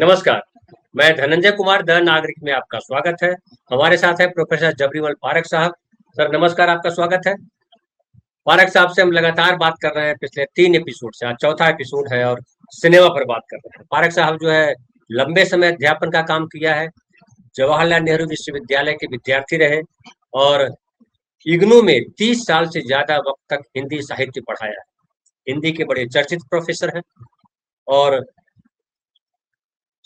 नमस्कार, मैं धनंजय कुमार द नागरिक में आपका स्वागत है। हमारे साथ है प्रोफेसर जबरीमल पारख साहब। सर नमस्कार, आपका स्वागत है। पारख साहब से हम लगातार बात कर रहे हैं पिछले 3 एपिसोड से, आज चौथा एपिसोड है और सिनेमा पर बात कर रहे हैं। पारख साहब जो है लंबे समय अध्यापन का काम किया है, जवाहरलाल नेहरू विश्वविद्यालय के विद्यार्थी रहे और इग्नू में 30 साल से ज्यादा वक्त तक हिंदी साहित्य पढ़ाया है। हिंदी के बड़े चर्चित प्रोफेसर हैं और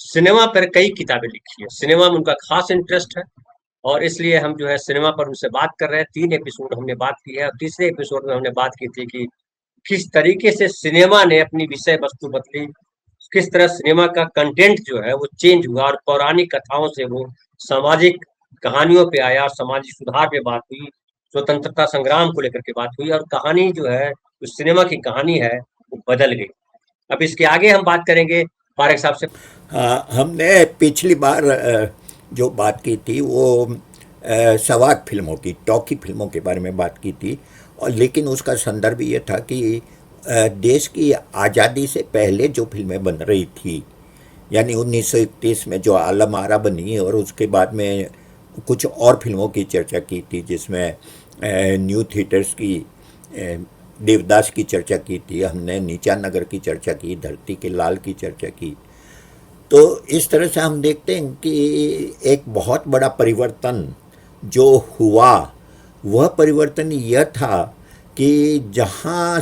सिनेमा पर कई किताबें लिखी है। सिनेमा में उनका खास इंटरेस्ट है और इसलिए हम जो है सिनेमा पर उनसे बात कर रहे हैं। 3 एपिसोड हमने बात की है और तीसरे एपिसोड में हमने बात की थी कि किस तरीके से सिनेमा ने अपनी विषय वस्तु बदली, किस तरह सिनेमा का कंटेंट जो है वो चेंज हुआ और पौराणिक कथाओं से वो सामाजिक कहानियों पे आया और सामाजिक सुधार पे बात हुई, स्वतंत्रता संग्राम को लेकर के बात हुई और कहानी जो है, जो सिनेमा की कहानी है, वो बदल गई। अब इसके आगे हम बात करेंगे पारेख साहब से। हाँ, हमने पिछली बार जो बात की थी वो सवाक फिल्मों की, टॉकी फिल्मों के बारे में बात की थी। और लेकिन उसका संदर्भ ये था कि देश की आज़ादी से पहले जो फिल्में बन रही थी, यानी 1931 में जो आलम आरा बनी और उसके बाद में कुछ और फिल्मों की चर्चा की थी, जिसमें न्यू थिएटर्स की देवदास की चर्चा की थी, हमने नीचा नगर की चर्चा की, धरती के लाल की चर्चा की। तो इस तरह से हम देखते हैं कि एक बहुत बड़ा परिवर्तन जो हुआ, वह परिवर्तन यह था कि जहाँ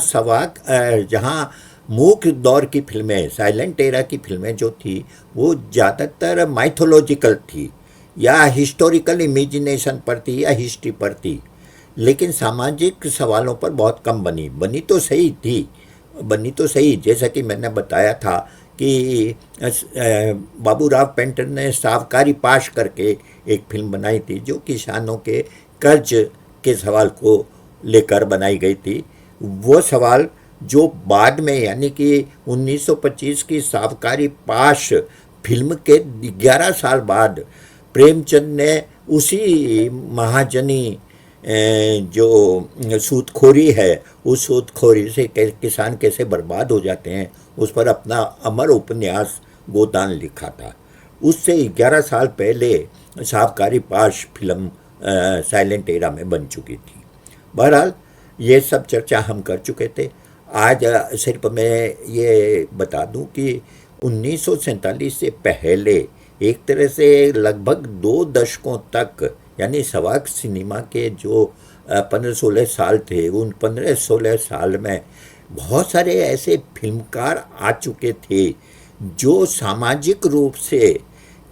मुख्य दौर की फिल्में, साइलेंट एरा की फिल्में जो थी, वो ज़्यादातर माइथोलॉजिकल थी या हिस्टोरिकल इमेजिनेशन पर थी या हिस्ट्री पर थी, लेकिन सामाजिक सवालों पर बहुत कम बनी। बनी तो सही थी, बनी तो सही, जैसा कि मैंने बताया था कि बाबूराव पेंटर ने सावकारी पाश करके एक फिल्म बनाई थी जो किसानों के कर्ज के सवाल को लेकर बनाई गई थी। वो सवाल जो बाद में, यानी कि 1925 की सावकारी पाश फिल्म के 11 साल बाद प्रेमचंद ने उसी महाजनी जो सूदखोरी है, उस सूदखोरी से किसान कैसे बर्बाद हो जाते हैं, उस पर अपना अमर उपन्यास गोदान लिखा था। उससे 11 साल पहले सावकारी पाश फिल्म साइलेंट एरा में बन चुकी थी। बहरहाल ये सब चर्चा हम कर चुके थे। आज सिर्फ मैं ये बता दूं कि 1947 से पहले एक तरह से लगभग 2 दशकों तक, यानी सवाक सिनेमा के जो 15-16 साल थे, उन 15-16 साल में बहुत सारे ऐसे फिल्मकार आ चुके थे जो सामाजिक रूप से,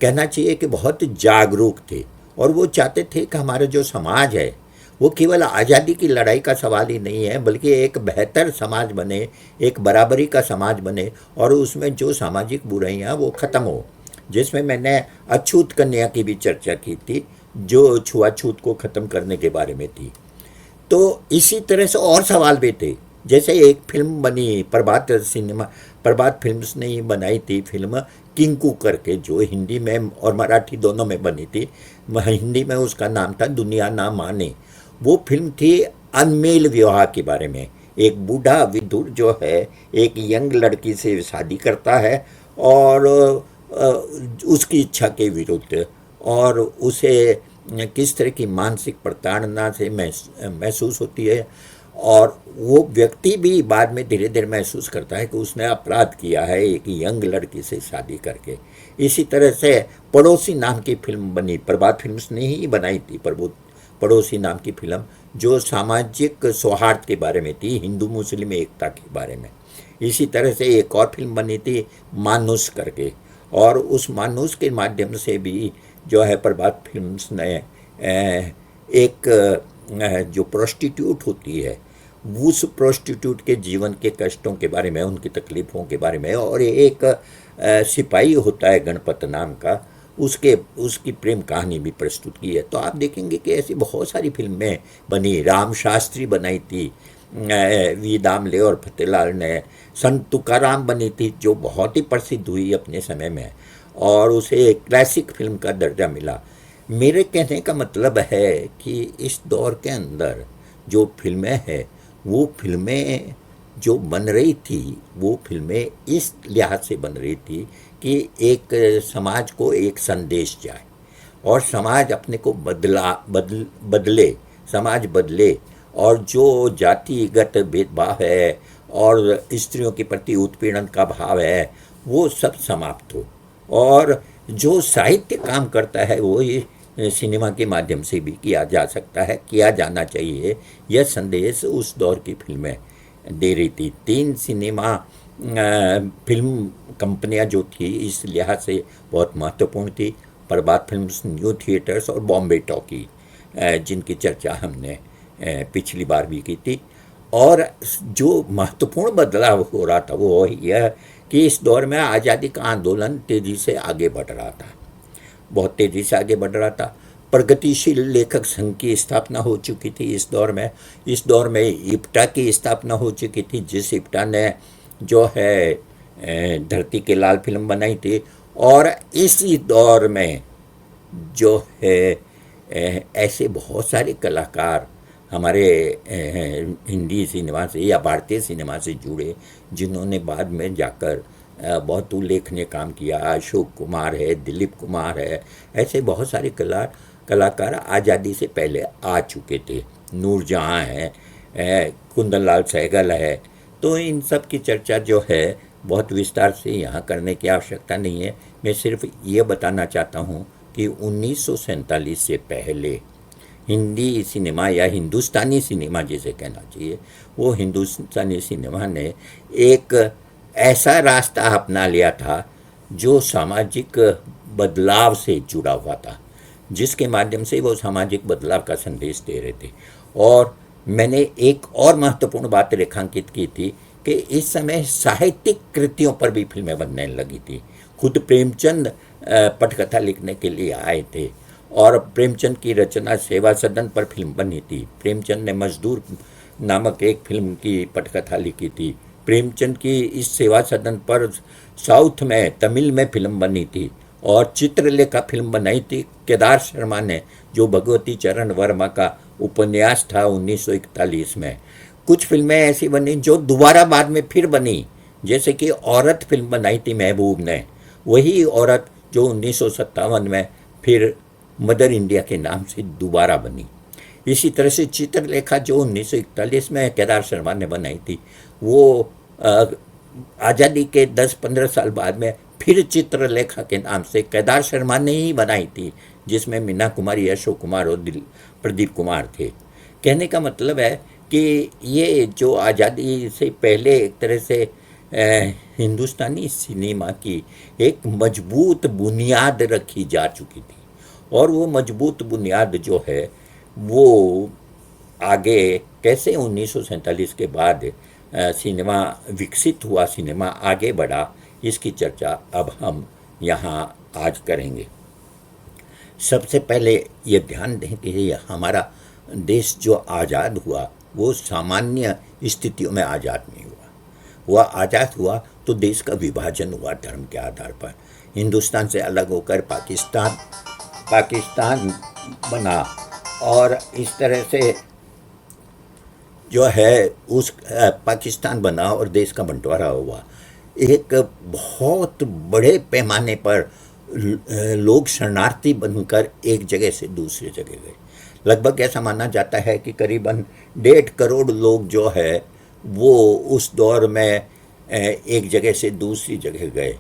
कहना चाहिए कि बहुत जागरूक थे और वो चाहते थे कि हमारा जो समाज है वो केवल आज़ादी की लड़ाई का सवाल ही नहीं है, बल्कि एक बेहतर समाज बने, एक बराबरी का समाज बने और उसमें जो सामाजिक बुराइयां वो ख़त्म हो। जिसमें मैंने अछूत कन्या की भी चर्चा की थी, जो छुआछूत को ख़त्म करने के बारे में थी। तो इसी तरह से और सवाल भी थे। जैसे एक फिल्म बनी प्रभात फिल्म्स ने ही बनाई थी फिल्म किंकू करके, जो हिंदी में और मराठी दोनों में बनी थी। हिंदी में उसका नाम था दुनिया ना माने। वो फिल्म थी अनमेल विवाह के बारे में। एक बूढ़ा विदुर जो है एक यंग लड़की से शादी करता है और उसकी इच्छा के विरुद्ध, और उसे किस तरह की मानसिक प्रताड़ना से महसूस होती है, और वो व्यक्ति भी बाद में धीरे धीरे महसूस करता है कि उसने अपराध किया है एक यंग लड़की से शादी करके। इसी तरह से पड़ोसी नाम की फिल्म बनी, प्रभात फिल्म्स ने ही बनाई थी पड़ोसी नाम की फिल्म, जो सामाजिक सौहार्द के बारे में थी, हिंदू मुस्लिम एकता के बारे में। इसी तरह से एक और फिल्म बनी थी मानुस करके, और उस मानुस के माध्यम से भी जो है प्रभात फिल्म्स ने एक जो प्रोस्टिट्यूट होती है, उस प्रोस्टिट्यूट के जीवन के कष्टों के बारे में, उनकी तकलीफ़ों के बारे में, और एक सिपाही होता है गणपत नाम का, उसकी प्रेम कहानी भी प्रस्तुत की है। तो आप देखेंगे कि ऐसी बहुत सारी फिल्में बनी। राम शास्त्री बनाई थी वी दामले और फतेहलाल ने। संत तुकाराम बनी थी जो बहुत ही प्रसिद्ध हुई अपने समय में और उसे एक क्लासिक फिल्म का दर्जा मिला। मेरे कहने का मतलब है कि इस दौर के अंदर जो फिल्में हैं, वो फिल्में जो बन रही थी, वो फिल्में इस लिहाज से बन रही थी कि एक समाज को एक संदेश जाए और समाज अपने को बदले, समाज बदले, और जो जातिगत भेदभाव है और स्त्रियों के प्रति उत्पीड़न का भाव है वो सब समाप्त हो। और जो साहित्य काम करता है वो ये सिनेमा के माध्यम से भी किया जा सकता है, किया जाना चाहिए। यह संदेश उस दौर की फिल्में दे रही थी। तीन सिनेमा फिल्म कंपनियां जो थी इस लिहाज से बहुत महत्वपूर्ण थी: प्रभात फिल्म्स, न्यू थिएटर्स और बॉम्बे टॉकी, जिनकी चर्चा हमने पिछली बार भी की थी। और जो महत्वपूर्ण बदलाव हो रहा था वो यह कि इस दौर में आज़ादी का आंदोलन तेज़ी से आगे बढ़ रहा था, बहुत तेज़ी से आगे बढ़ रहा था। प्रगतिशील लेखक संघ की स्थापना हो चुकी थी इस दौर में। इस दौर में इप्टा की स्थापना हो चुकी थी, जिस इप्टा ने जो है धरती के लाल फिल्म बनाई थी। और इसी दौर में जो है ऐसे बहुत सारे कलाकार हमारे हिंदी सिनेमा से या भारतीय सिनेमा से जुड़े जिन्होंने बाद में जाकर बहुत उल्लेखनीय काम किया। अशोक कुमार है, दिलीप कुमार है, ऐसे बहुत सारे कलाकार आज़ादी से पहले आ चुके थे। नूरजहाँ है, कुंदन लाल सहगल है। तो इन सब की चर्चा जो है बहुत विस्तार से यहाँ करने की आवश्यकता नहीं है। मैं सिर्फ ये बताना चाहता हूँ कि 1947 से पहले हिंदी सिनेमा या हिंदुस्तानी सिनेमा जिसे कहना चाहिए, वो हिंदुस्तानी सिनेमा ने एक ऐसा रास्ता अपना लिया था जो सामाजिक बदलाव से जुड़ा हुआ था, जिसके माध्यम से वो सामाजिक बदलाव का संदेश दे रहे थे। और मैंने एक और महत्वपूर्ण बात रेखांकित की थी कि इस समय साहित्यिक कृतियों पर भी फिल्में बनने लगी थी। खुद प्रेमचंद पटकथा लिखने के लिए आए थे और प्रेमचंद की रचना सेवा सदन पर फिल्म बनी थी। प्रेमचंद ने मजदूर नामक एक फिल्म की पटकथा लिखी थी। प्रेमचंद की इस सेवा सदन पर साउथ में, तमिल में फिल्म बनी थी और चित्रलेखा फिल्म बनाई थी केदार शर्मा ने, जो भगवती चरण वर्मा का उपन्यास था 1941 में। कुछ फिल्में ऐसी बनी जो दोबारा बाद में फिर बनी, जैसे कि औरत फिल्म बनाई थी महबूब ने, वही औरत जो 1957 में फिर मदर इंडिया के नाम से दोबारा बनी। इसी तरह से चित्रलेखा जो 1941 में केदार शर्मा ने बनाई थी, वो आज़ादी के 10-15 साल बाद में फिर चित्रलेखा के नाम से केदार शर्मा ने ही बनाई थी, जिसमें मीना कुमारी, अशोक कुमार और प्रदीप कुमार थे। कहने का मतलब है कि ये जो आज़ादी से पहले एक तरह से हिंदुस्तानी सिनेमा की एक मजबूत बुनियाद रखी जा चुकी थी, और वो मजबूत बुनियाद जो है वो आगे कैसे 1947 के बाद सिनेमा विकसित हुआ, सिनेमा आगे बढ़ा, इसकी चर्चा अब हम यहाँ आज करेंगे। सबसे पहले ये ध्यान दें कि हमारा देश जो आज़ाद हुआ वो सामान्य स्थितियों में आज़ाद नहीं हुआ। वह आज़ाद हुआ तो देश का विभाजन हुआ धर्म के आधार पर। हिंदुस्तान से अलग होकर पाकिस्तान बना, और इस तरह से जो है उस पाकिस्तान बना और देश का बंटवारा हुआ। एक बहुत बड़े पैमाने पर लोग शरणार्थी बनकर एक जगह से दूसरी जगह गए। लगभग ऐसा माना जाता है कि करीबन 1.5 करोड़ लोग जो है वो उस दौर में एक जगह से दूसरी जगह गए।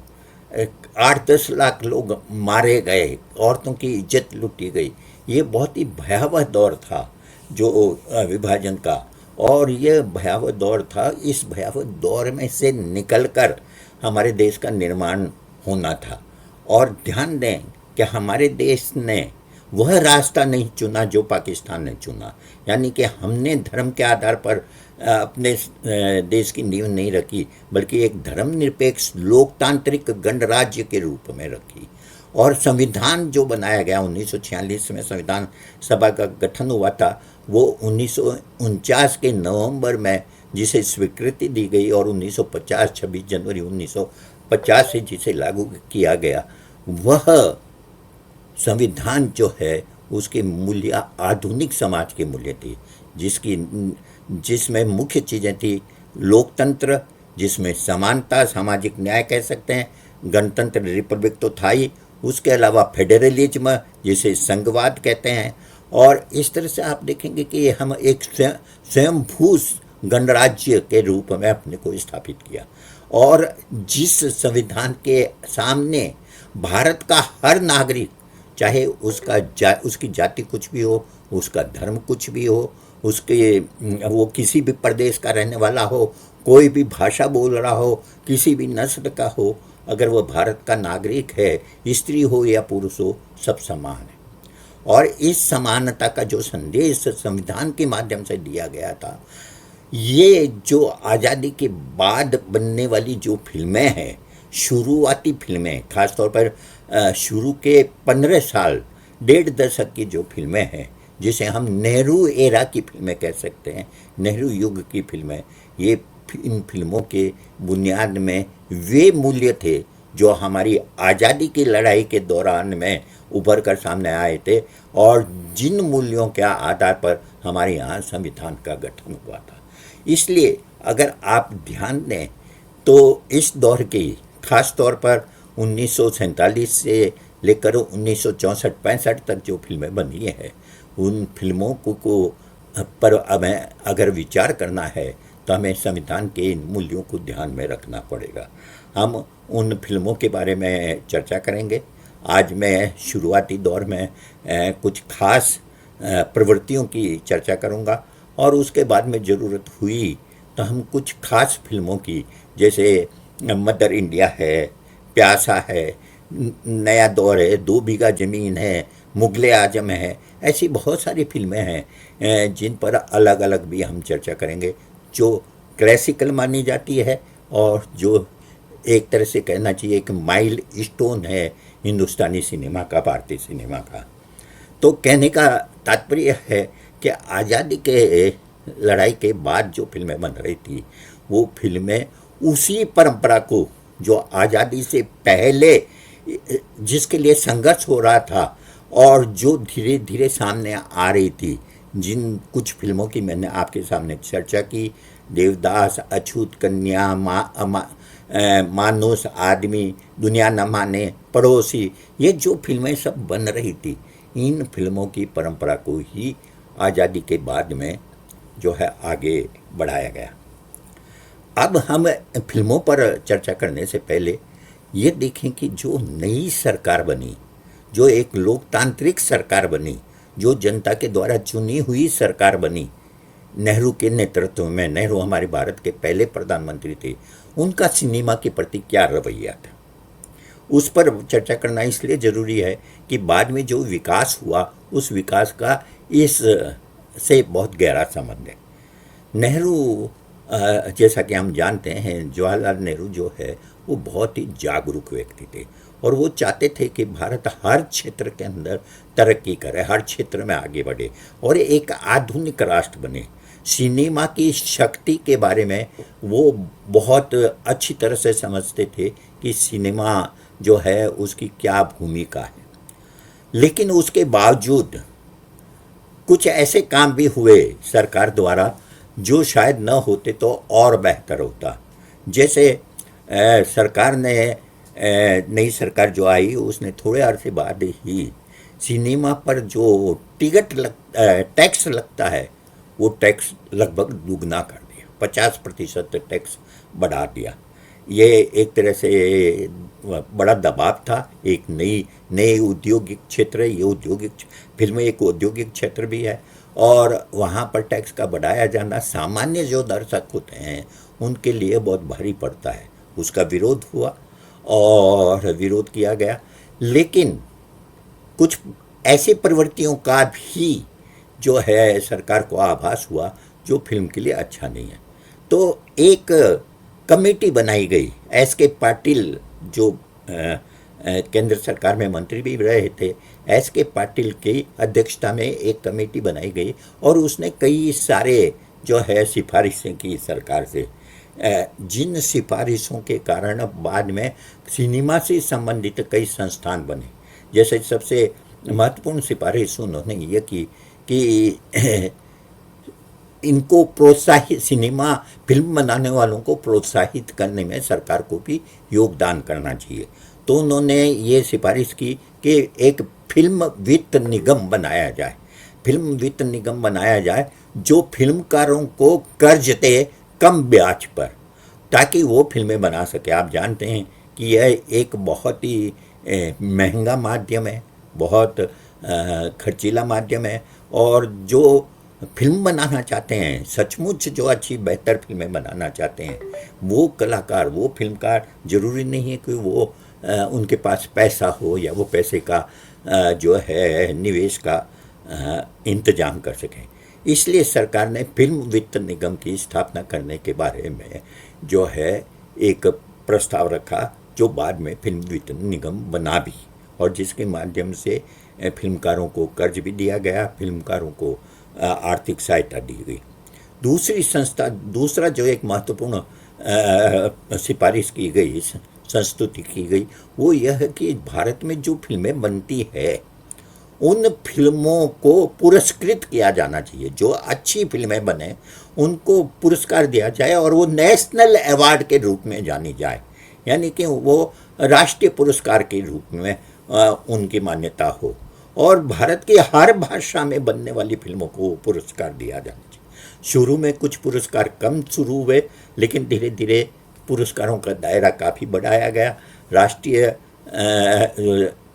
8-10 लाख लोग मारे गए, औरतों की इज्जत लूटी गई। ये बहुत ही भयावह दौर था जो विभाजन का, और ये भयावह दौर था। इस भयावह दौर में से निकलकर हमारे देश का निर्माण होना था। और ध्यान दें कि हमारे देश ने वह रास्ता नहीं चुना जो पाकिस्तान ने चुना, यानी कि हमने धर्म के आधार पर अपने देश की नींव नहीं रखी, बल्कि एक धर्मनिरपेक्ष लोकतांत्रिक गणराज्य के रूप में रखी। और संविधान जो बनाया गया 1946 में संविधान सभा का गठन हुआ था, वो 1949 के नवंबर में जिसे स्वीकृति दी गई और 1950 26 जनवरी 1950 से जिसे लागू किया गया, वह संविधान जो है उसके मूल्य आधुनिक समाज के मूल्य थे, जिसमें मुख्य चीज़ें थी लोकतंत्र, जिसमें समानता, सामाजिक न्याय कह सकते हैं, गणतंत्र रिपब्लिक तो था ही, उसके अलावा फेडरलिज्म जिसे संघवाद कहते हैं। और इस तरह से आप देखेंगे कि हम एक स्वयंभू गणराज्य के रूप में अपने को स्थापित किया। और जिस संविधान के सामने भारत का हर नागरिक, चाहे उसकी जाति कुछ भी हो, उसका धर्म कुछ भी हो, उसके वो किसी भी प्रदेश का रहने वाला हो, कोई भी भाषा बोल रहा हो, किसी भी नस्ल का हो, अगर वो भारत का नागरिक है, स्त्री हो या पुरुष हो, सब समान है। और इस समानता का जो संदेश संविधान के माध्यम से दिया गया था, ये जो आज़ादी के बाद बनने वाली जो फिल्में हैं, शुरुआती फिल्में, खासतौर पर शुरू के 15 साल, डेढ़ दशक की जो फिल्में हैं, जिसे हम नेहरू एरा की फिल्में कह सकते हैं, नेहरू युग की फिल्में, ये इन फिल्मों के बुनियाद में वे मूल्य थे जो हमारी आज़ादी की लड़ाई के दौरान में उभर कर सामने आए थे, और जिन मूल्यों के आधार पर हमारे यहाँ संविधान का गठन हुआ था। इसलिए अगर आप ध्यान दें तो इस दौर की, खास तौर पर 1947 से लेकर 1964-65 तक जो फिल्में बनी हैं, उन फिल्मों को पर हमें अगर विचार करना है तो हमें संविधान के इन मूल्यों को ध्यान में रखना पड़ेगा। हम उन फिल्मों के बारे में चर्चा करेंगे। आज मैं शुरुआती दौर में कुछ खास प्रवृत्तियों की चर्चा करूंगा, और उसके बाद में ज़रूरत हुई तो हम कुछ खास फिल्मों की, जैसे मदर इंडिया है, प्यासा है, नया दौर है, 2 बीघा ज़मीन है, मुगले आजम है, ऐसी बहुत सारी फिल्में हैं जिन पर अलग अलग भी हम चर्चा करेंगे, जो क्लासिकल मानी जाती है और जो एक तरह से कहना चाहिए एक माइल स्टोन है हिंदुस्तानी सिनेमा का, भारतीय सिनेमा का। तो कहने का तात्पर्य है कि आज़ादी के लड़ाई के बाद जो फिल्में बन रही थी, वो फिल्में उसी परंपरा को जो आज़ादी से पहले जिसके लिए संघर्ष हो रहा था और जो धीरे धीरे सामने आ रही थी, जिन कुछ फिल्मों की मैंने आपके सामने चर्चा की, देवदास, अछूत कन्या, मानुस आदमी, दुनिया न माने, पड़ोसी, ये जो फिल्में सब बन रही थी, इन फिल्मों की परंपरा को ही आज़ादी के बाद में जो है आगे बढ़ाया गया। अब हम फिल्मों पर चर्चा करने से पहले ये देखें कि जो नई सरकार बनी, जो एक लोकतांत्रिक सरकार बनी, जो जनता के द्वारा चुनी हुई सरकार बनी, नेहरू के नेतृत्व में, नेहरू हमारे भारत के पहले प्रधानमंत्री थे, उनका सिनेमा के प्रति क्या रवैया था, उस पर चर्चा करना इसलिए ज़रूरी है कि बाद में जो विकास हुआ, उस विकास का इस से बहुत गहरा संबंध है। नेहरू, जैसा कि हम जानते हैं, जवाहरलाल नेहरू जो है वो बहुत ही जागरूक व्यक्ति थे, और वो चाहते थे कि भारत हर क्षेत्र के अंदर तरक्की करे, हर क्षेत्र में आगे बढ़े और एक आधुनिक राष्ट्र बने। सिनेमा की शक्ति के बारे में वो बहुत अच्छी तरह से समझते थे कि सिनेमा जो है उसकी क्या भूमिका है। लेकिन उसके बावजूद कुछ ऐसे काम भी हुए सरकार द्वारा जो शायद न होते तो और बेहतर होता। जैसे सरकार ने, नई सरकार जो आई, उसने थोड़े अरसे बाद ही सिनेमा पर जो टैक्स लगता है, वो टैक्स लगभग दुगना कर दिया, 50% टैक्स बढ़ा दिया। ये एक तरह से बड़ा दबाव था। एक नई औद्योगिक क्षेत्र है, ये औद्योगिक फिल्में एक औद्योगिक क्षेत्र भी है, और वहाँ पर टैक्स का बढ़ाया जाना सामान्य जो दर्शक होते हैं उनके लिए बहुत भारी पड़ता है। उसका विरोध हुआ और विरोध किया गया, लेकिन कुछ ऐसी प्रवृत्तियों का भी जो है सरकार को आभास हुआ जो फिल्म के लिए अच्छा नहीं है। तो एक कमेटी बनाई गई, एस.के. पाटिल जो केंद्र सरकार में मंत्री भी रहे थे, एस.के. पाटिल की अध्यक्षता में एक कमेटी बनाई गई और उसने कई सारे जो है सिफारिशें की सरकार से, जिन सिफारिशों के कारण बाद में सिनेमा से संबंधित कई संस्थान बने। जैसे सबसे महत्वपूर्ण सिफारिश उन्होंने ये की कि इनको प्रोत्साहित, सिनेमा फिल्म बनाने वालों को प्रोत्साहित करने में सरकार को भी योगदान करना चाहिए। तो उन्होंने ये सिफारिश की कि एक फिल्म वित्त निगम बनाया जाए, फिल्म वित्त निगम बनाया जाए जो फिल्मकारों को कर्ज दे कम ब्याज पर, ताकि वो फिल्में बना सके। आप जानते हैं कि यह एक बहुत ही महंगा माध्यम है, बहुत खर्चीला माध्यम है, और जो फिल्म बनाना चाहते हैं, सचमुच जो अच्छी बेहतर फिल्में बनाना चाहते हैं, वो कलाकार, वो फिल्मकार, ज़रूरी नहीं है कि वो उनके पास पैसा हो या वो पैसे का जो है निवेश का इंतजाम कर सकें। इसलिए सरकार ने फिल्म वित्त निगम की स्थापना करने के बारे में जो है एक प्रस्ताव रखा, जो बाद में फिल्म वित्त निगम बना भी, और जिसके माध्यम से फिल्मकारों को कर्ज भी दिया गया, फिल्मकारों को आर्थिक सहायता दी गई। दूसरा जो एक महत्वपूर्ण सिफारिश की गई, संस्तुति की गई, वो यह है कि भारत में जो फिल्में बनती है उन फिल्मों को पुरस्कृत किया जाना चाहिए। जो अच्छी फिल्में बने उनको पुरस्कार दिया जाए और वो नेशनल अवार्ड के रूप में जानी जाए, यानी कि वो राष्ट्रीय पुरस्कार के रूप में उनकी मान्यता हो, और भारत की हर भाषा में बनने वाली फिल्मों को पुरस्कार दिया जाना चाहिए। शुरू में कुछ पुरस्कार कम शुरू हुए, लेकिन धीरे धीरे पुरस्कारों का दायरा काफ़ी बढ़ाया गया। राष्ट्रीय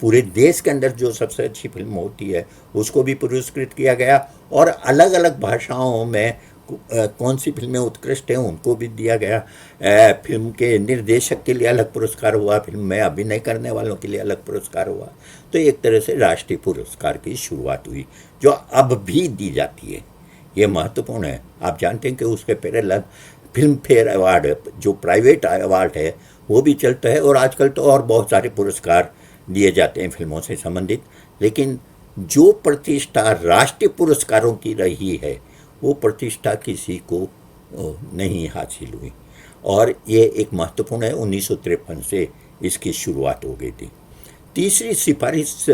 पूरे देश के अंदर जो सबसे अच्छी फिल्म होती है उसको भी पुरस्कृत किया गया, और अलग अलग भाषाओं में कौन सी फिल्में उत्कृष्ट हैं उनको भी दिया गया। फिल्म के निर्देशक के लिए अलग पुरस्कार हुआ, फिल्म में अभिनय करने वालों के लिए अलग पुरस्कार हुआ। तो एक तरह से राष्ट्रीय पुरस्कार की शुरुआत हुई, जो अब भी दी जाती है। ये महत्वपूर्ण है। आप जानते हैं कि उसके पहले फिल्म फेयर अवार्ड, जो प्राइवेट अवार्ड है, वो भी चलता है, और आजकल तो और बहुत सारे पुरस्कार दिए जाते हैं फिल्मों से संबंधित। लेकिन जो प्रतिष्ठा राष्ट्रीय पुरस्कारों की रही है, वो प्रतिष्ठा किसी को नहीं हासिल हुई, और ये एक महत्वपूर्ण है। 1953 से इसकी शुरुआत हो गई थी। तीसरी सिफारिश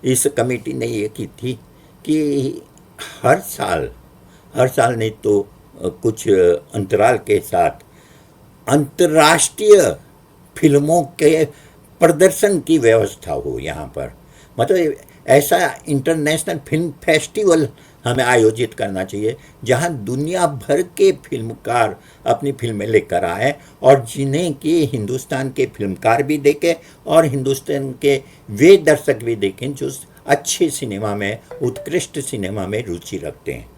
इस कमेटी ने ये की थी कि हर साल नहीं तो कुछ अंतराल के साथ अंतर्राष्ट्रीय फिल्मों के प्रदर्शन की व्यवस्था हो यहाँ पर। मतलब ऐसा इंटरनेशनल फिल्म फेस्टिवल हमें आयोजित करना चाहिए, जहाँ दुनिया भर के फिल्मकार अपनी फिल्में लेकर आए, और जिन्हें कि हिंदुस्तान के फिल्मकार भी देखें और हिंदुस्तान के वे दर्शक भी देखें जो अच्छे सिनेमा में, उत्कृष्ट सिनेमा में रुचि रखते हैं।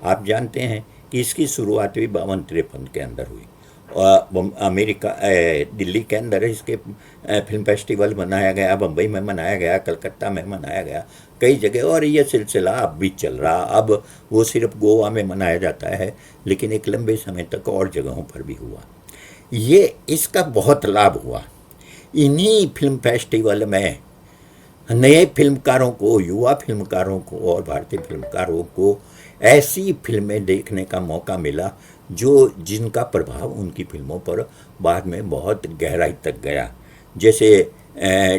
आप जानते हैं कि इसकी शुरुआत भी 52-53 के अंदर हुई। अमेरिका, दिल्ली के अंदर इसके फिल्म फेस्टिवल मनाया गया, बम्बई में मनाया गया, कलकत्ता में मनाया गया, कई जगह, और ये सिलसिला अब भी चल रहा। अब वो सिर्फ गोवा में मनाया जाता है, लेकिन एक लंबे समय तक और जगहों पर भी हुआ। ये इसका बहुत लाभ हुआ। इन्हीं फिल्म फेस्टिवल में नए फिल्मकारों को, युवा फिल्मकारों को और भारतीय फिल्मकारों को ऐसी फिल्में देखने का मौका मिला जिनका प्रभाव उनकी फिल्मों पर बाद में बहुत गहराई तक गया। जैसे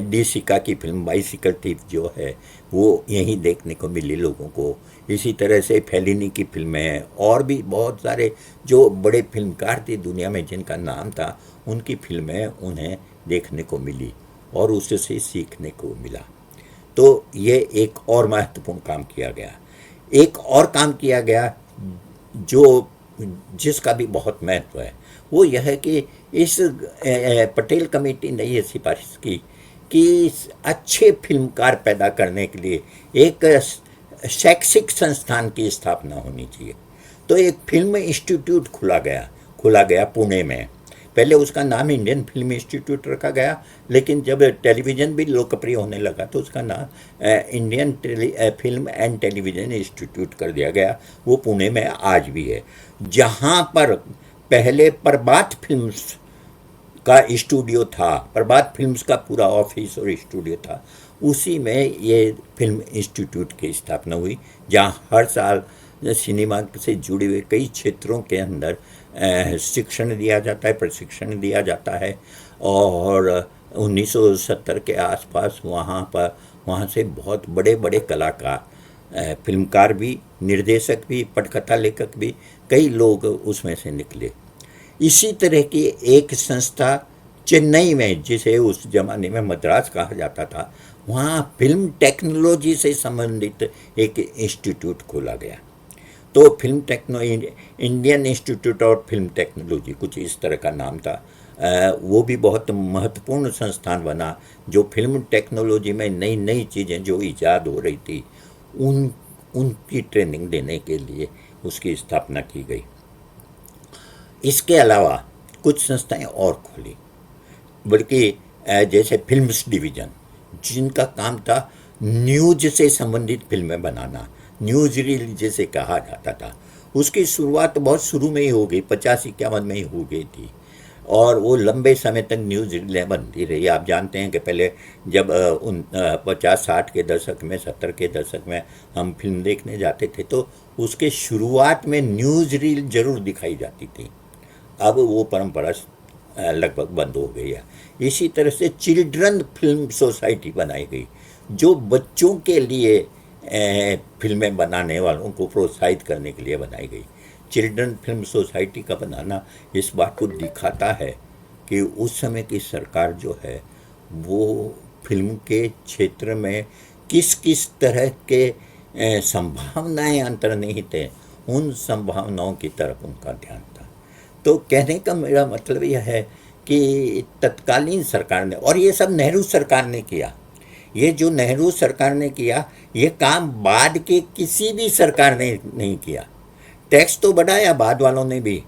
डी सिका की फिल्म बाइसिकल थीफ जो है, वो यहीं देखने को मिली लोगों को। इसी तरह से फेलिनी की फिल्में हैं, और भी बहुत सारे जो बड़े फिल्मकार थे दुनिया में जिनका नाम था, उनकी फिल्में उन्हें देखने को मिली और उससे सीखने को मिला। तो ये एक और महत्वपूर्ण काम किया गया। एक और काम किया गया जिसका भी बहुत महत्व है, वो यह है कि इस पटेल कमेटी ने ये सिफारिश की कि अच्छे फिल्मकार पैदा करने के लिए एक शैक्षिक संस्थान की स्थापना होनी चाहिए। तो एक फिल्म इंस्टीट्यूट खोला गया पुणे में। पहले उसका नाम इंडियन फिल्म इंस्टीट्यूट रखा गया, लेकिन जब टेलीविज़न भी लोकप्रिय होने लगा तो उसका नाम Indian film and television institute कर दिया गया। वो पुणे में आज भी है, जहाँ पर पहले प्रभात फिल्म्स का स्टूडियो था, प्रभात फिल्म्स का पूरा ऑफिस और स्टूडियो था। उसी में ये फिल्म इंस्टीट्यूट की स्थापना हुई, जहाँ हर साल सिनेमा से जुड़े हुए कई क्षेत्रों के अंदर शिक्षण दिया जाता है, प्रशिक्षण दिया जाता है। और 1970 के आसपास वहाँ से बहुत बड़े बड़े कलाकार फिल्मकार भी, निर्देशक भी, पटकथा लेखक भी, कई लोग उसमें से निकले। इसी तरह की एक संस्था चेन्नई में, जिसे उस जमाने में मद्रास कहा जाता था, वहाँ फिल्म टेक्नोलॉजी से संबंधित एक इंस्टीट्यूट खोला गया। तो film techno Indian institute of film technology, कुछ इस तरह का नाम था। वो भी बहुत महत्वपूर्ण संस्थान बना, जो फिल्म टेक्नोलॉजी में नई नई चीज़ें जो ईजाद हो रही थी उन उनकी ट्रेनिंग देने के लिए उसकी स्थापना की गई। इसके अलावा कुछ संस्थाएं और खोली, बल्कि जैसे फिल्म्स डिवीज़न, जिनका काम था न्यूज से संबंधित फिल्में बनाना, न्यूज रील जिसे कहा जाता था। उसकी शुरुआत बहुत शुरू में ही हो गई, 50-51 में ही हो गई थी, और वो लंबे समय तक न्यूज रीलें बनती रही। आप जानते हैं कि पहले जब 50-60 के दशक में, 70 के दशक में हम फिल्म देखने जाते थे, तो उसके शुरुआत में न्यूज रील जरूर दिखाई जाती थी। अब वो परंपरा लगभग बंद हो गई है। इसी तरह से चिल्ड्रन फिल्म सोसाइटी बनाई गई, जो बच्चों के लिए फिल्में बनाने वालों को प्रोत्साहित करने के लिए बनाई गई। चिल्ड्रन फिल्म सोसाइटी का बनाना इस बात को दिखाता है कि उस समय की सरकार जो है वो फिल्म के क्षेत्र में किस किस तरह के संभावनाएं अंतर्निहित हैं, उन संभावनाओं की तरफ उनका ध्यान था। तो कहने का मेरा मतलब यह है कि तत्कालीन सरकार ने, और ये सब नेहरू सरकार ने किया, ये जो नेहरू सरकार ने किया, ये काम बाद के किसी भी सरकार ने नहीं किया। टैक्स तो बढ़ाया बाद वालों ने भी,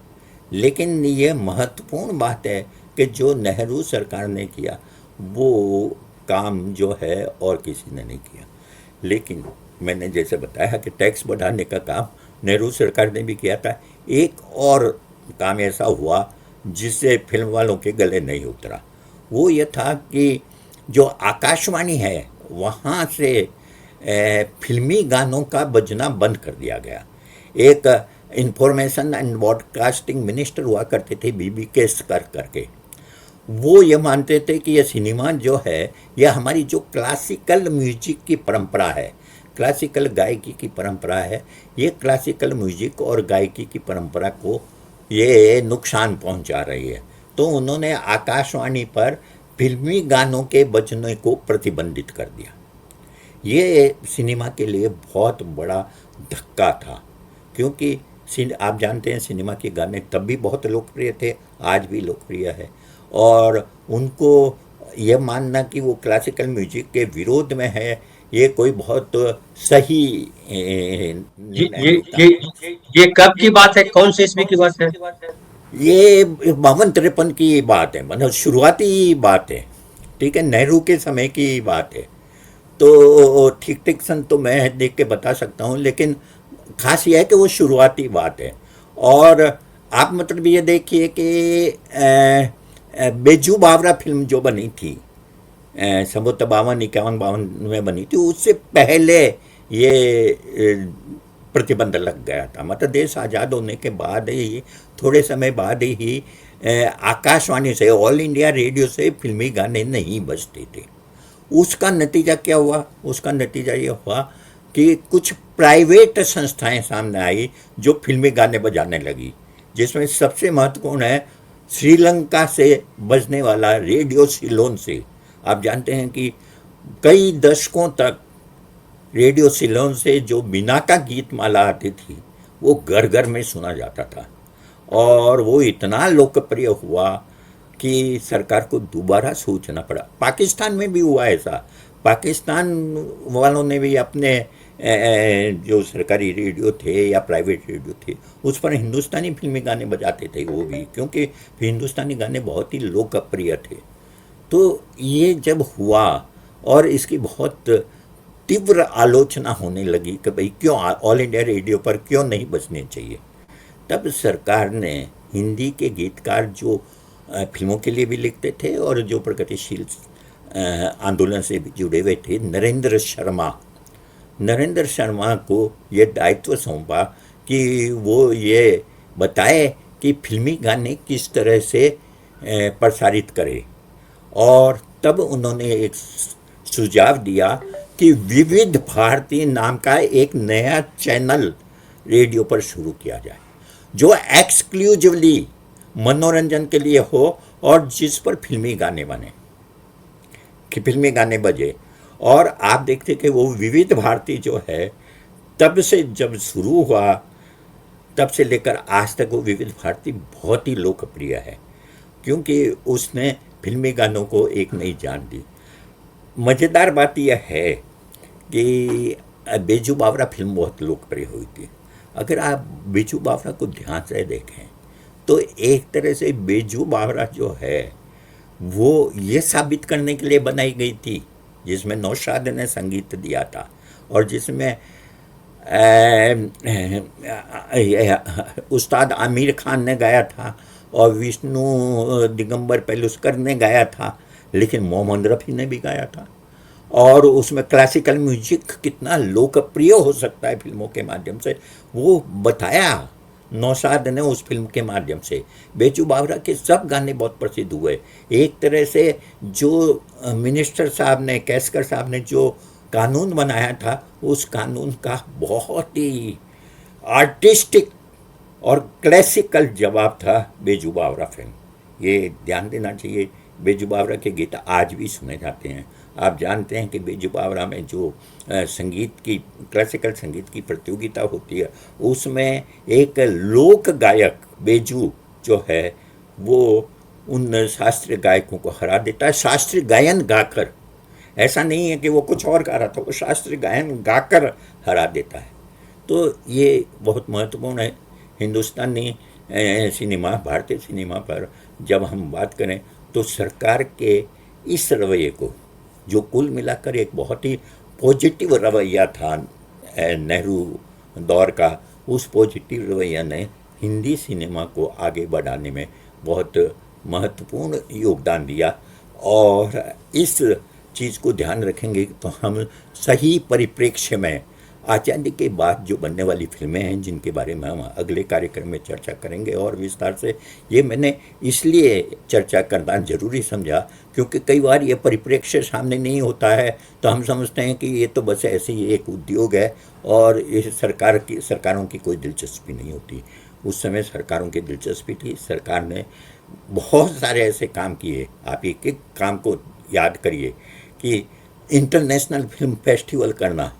लेकिन ये महत्वपूर्ण बात है कि जो नेहरू सरकार ने किया वो काम जो है और किसी ने नहीं किया। लेकिन मैंने जैसे बताया कि टैक्स बढ़ाने का काम नेहरू सरकार ने भी किया था। एक और काम ऐसा हुआ जिससे फिल्म वालों के गले नहीं उतरा, वो ये था कि जो आकाशवाणी है वहाँ से फिल्मी गानों का बजना बंद कर दिया गया। एक इंफॉर्मेशन एंड ब्रॉडकास्टिंग मिनिस्टर हुआ करते थे, बीबी केसकर करके। वो ये मानते थे कि ये सिनेमा जो है, यह हमारी जो क्लासिकल म्यूजिक की परंपरा है, क्लासिकल गायकी की परंपरा है, ये क्लासिकल म्यूजिक और गायकी की परंपरा को ये नुकसान पहुंचा रही है। तो उन्होंने आकाशवाणी पर फिल्मी गानों के बजने को प्रतिबंधित कर दिया। ये सिनेमा के लिए बहुत बड़ा धक्का था, क्योंकि आप जानते हैं सिनेमा के गाने तब भी बहुत लोकप्रिय थे, आज भी लोकप्रिय है। और उनको ये मानना कि वो क्लासिकल म्यूजिक के विरोध में है, ये कोई बहुत सही ये निर्णय ये नहीं था। ये कब की बात है, कौन से ईस्वी की बात है? ये 52-53 की बात है, मतलब शुरुआती बात है। ठीक है, नेहरू के समय की बात है। तो ठीक ठीक सन तो मैं देख के बता सकता हूँ, लेकिन खास यह है कि वो शुरुआती बात है। और आप मतलब ये देखिए कि बेजू बावरा फिल्म जो बनी थी संभवतः 52-51 में बनी थी, उससे पहले ये प्रतिबंध लग गया था। मतलब देश आज़ाद होने के बाद ही, थोड़े समय बाद ही आकाशवाणी से, ऑल इंडिया रेडियो से फिल्मी गाने नहीं बजते थे। उसका नतीजा क्या हुआ? उसका नतीजा ये हुआ कि कुछ प्राइवेट संस्थाएं सामने आई जो फिल्मी गाने बजाने लगी, जिसमें सबसे महत्वपूर्ण है श्रीलंका से बजने वाला रेडियो सिलोन से। आप जानते हैं कि कई दशकों तक रेडियो सिलोन से जो बिनाका गीत माला आती थी वो घर घर में सुना जाता था, और वो इतना लोकप्रिय हुआ कि सरकार को दोबारा सोचना पड़ा। पाकिस्तान में भी हुआ ऐसा। पाकिस्तान वालों ने भी अपने जो सरकारी रेडियो थे या प्राइवेट रेडियो थे उस पर हिंदुस्तानी फिल्मी गाने बजाते थे वो भी, क्योंकि हिंदुस्तानी गाने बहुत ही लोकप्रिय थे। तो ये जब हुआ और इसकी बहुत तीव्र आलोचना होने लगी कि भाई क्यों ऑल इंडिया रेडियो पर क्यों नहीं बजने चाहिए, तब सरकार ने हिंदी के गीतकार जो फिल्मों के लिए भी लिखते थे और जो प्रगतिशील आंदोलन से भी जुड़े हुए थे, नरेंद्र शर्मा को ये दायित्व सौंपा कि वो ये बताए कि फिल्मी गाने किस तरह से प्रसारित करें। और तब उन्होंने एक सुझाव दिया कि विविध भारती नाम का एक नया चैनल रेडियो पर शुरू किया जाए जो एक्सक्लूसिवली मनोरंजन के लिए हो और जिस पर फिल्मी गाने बने, कि फिल्मी गाने बजे। और आप देखते कि वो विविध भारती जो है तब से जब शुरू हुआ तब से लेकर आज तक वो विविध भारती बहुत ही लोकप्रिय है, क्योंकि उसने फिल्मी गानों को एक नई जान दी। मज़ेदार बात यह है कि बेजू बावरा फिल्म बहुत लोकप्रिय हुई थी। अगर आप बेजू बावरा को ध्यान से देखें तो एक तरह से बेजू बावरा जो है वो ये साबित करने के लिए बनाई गई थी, जिसमें नौशाद ने संगीत दिया था और जिसमें उस्ताद आमिर खान ने गाया था और विष्णु दिगंबर पेलुस्कर ने गाया था, लेकिन मोहम्मद रफ़ी ने भी गाया था। और उसमें क्लासिकल म्यूजिक कितना लोकप्रिय हो सकता है फिल्मों के माध्यम से वो बताया नौशाद ने उस फिल्म के माध्यम से। बेजू बावरा के सब गाने बहुत प्रसिद्ध हुए। एक तरह से जो मिनिस्टर साहब ने, कैसकर साहब ने जो कानून बनाया था, उस कानून का बहुत ही आर्टिस्टिक और क्लासिकल जवाब था बेजू बावरा फिल्म। ये ध्यान देना चाहिए। बेजू बावरा के गीत आज भी सुने जाते हैं। आप जानते हैं कि बेजू बावरा में जो संगीत की, क्लासिकल संगीत की प्रतियोगिता होती है, उसमें एक लोक गायक बेजू जो है वो उन शास्त्रीय गायकों को हरा देता है, शास्त्रीय गायन गाकर। ऐसा नहीं है कि वो कुछ और गा रहा था, वो शास्त्रीय गायन गाकर हरा देता है। तो ये बहुत महत्वपूर्ण है। हिंदुस्तानी सिनेमा, भारतीय सिनेमा पर जब हम बात करें तो सरकार के इस रवैये को, जो कुल मिलाकर एक बहुत ही पॉजिटिव रवैया था नेहरू दौर का, उस पॉजिटिव रवैया ने हिंदी सिनेमा को आगे बढ़ाने में बहुत महत्वपूर्ण योगदान दिया। और इस चीज़ को ध्यान रखेंगे तो हम सही परिप्रेक्ष्य में आज़ादी के बाद जो बनने वाली फिल्में हैं, जिनके बारे में हम अगले कार्यक्रम में चर्चा करेंगे और विस्तार से। ये मैंने इसलिए चर्चा करना ज़रूरी समझा क्योंकि कई बार ये परिप्रेक्ष्य सामने नहीं होता है तो हम समझते हैं कि ये तो बस ऐसे ही एक उद्योग है और ये सरकारों की कोई दिलचस्पी नहीं होती। उस समय सरकारों की दिलचस्पी थी। सरकार ने बहुत सारे ऐसे काम किए। आप एक एक काम को याद करिए कि इंटरनेशनल फिल्म फेस्टिवल करना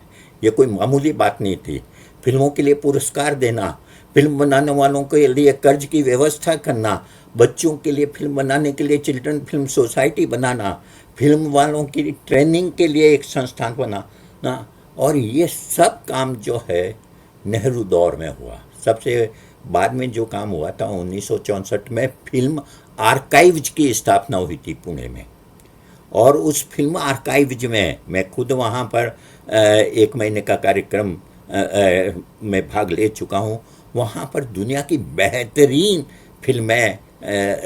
ये कोई मामूली बात नहीं थी। फिल्मों के लिए पुरस्कार देना, फिल्म बनाने वालों के लिए कर्ज की व्यवस्था करना, बच्चों के लिए फिल्म बनाने के लिए चिल्ड्रन फिल्म सोसाइटी बनाना, फिल्म वालों की ट्रेनिंग के लिए एक संस्थान बनाना, और ये सब काम जो है नेहरू दौर में हुआ। सबसे बाद में जो काम हुआ था 1964 में फिल्म आर्काइव्स की स्थापना हुई थी पुणे में। और उस फिल्म आर्काइव्स में मैं खुद वहाँ पर एक महीने का कार्यक्रम में भाग ले चुका हूँ। वहाँ पर दुनिया की बेहतरीन फिल्में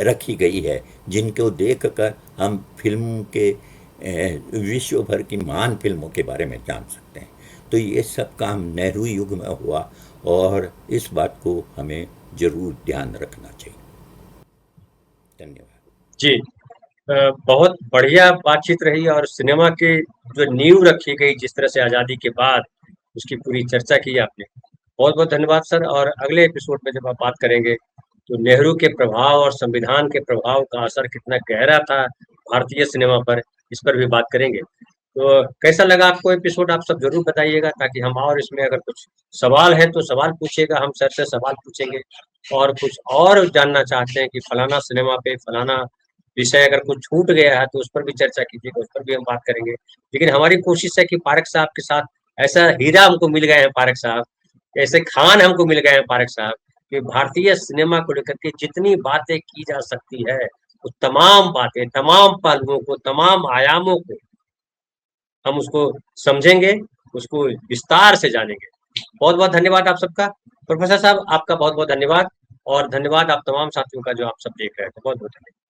रखी गई है जिनको देखकर हम फिल्म के विश्व भर की महान फिल्मों के बारे में जान सकते हैं। तो ये सब काम नेहरू युग में हुआ और इस बात को हमें ज़रूर ध्यान रखना चाहिए। धन्यवाद जी। बहुत बढ़िया बातचीत रही और सिनेमा की जो नींव रखी गई जिस तरह से आज़ादी के बाद, उसकी पूरी चर्चा की आपने। बहुत बहुत धन्यवाद सर। और अगले एपिसोड में जब आप बात करेंगे तो नेहरू के प्रभाव और संविधान के प्रभाव का असर कितना गहरा था भारतीय सिनेमा पर, इस पर भी बात करेंगे। तो कैसा लगा आपको एपिसोड, आप सब जरूर बताइएगा ताकि हम, और इसमें अगर कुछ सवाल है तो सवाल पूछिएगा, हम सर से सवाल पूछेंगे। और कुछ और जानना चाहते हैं कि फलाना सिनेमा पे फलाना विषय अगर कुछ छूट गया है तो उस पर भी चर्चा कीजिएगा, उस पर भी हम बात करेंगे। लेकिन हमारी कोशिश है कि पारेख साहब के साथ ऐसा हीरा हमको मिल गए हैं, पारेख साहब ऐसे खान हमको मिल गए हैं, पारेख साहब, कि भारतीय सिनेमा को लेकर के जितनी बातें की जा सकती है वो तमाम बातें, तमाम पहलुओं को, तमाम आयामों को हम उसको समझेंगे, उसको विस्तार से जानेंगे। बहुत बहुत धन्यवाद आप सबका। प्रोफेसर साहब आपका बहुत बहुत धन्यवाद, और धन्यवाद आप तमाम साथियों का जो आप सब देख रहे थे। बहुत बहुत धन्यवाद।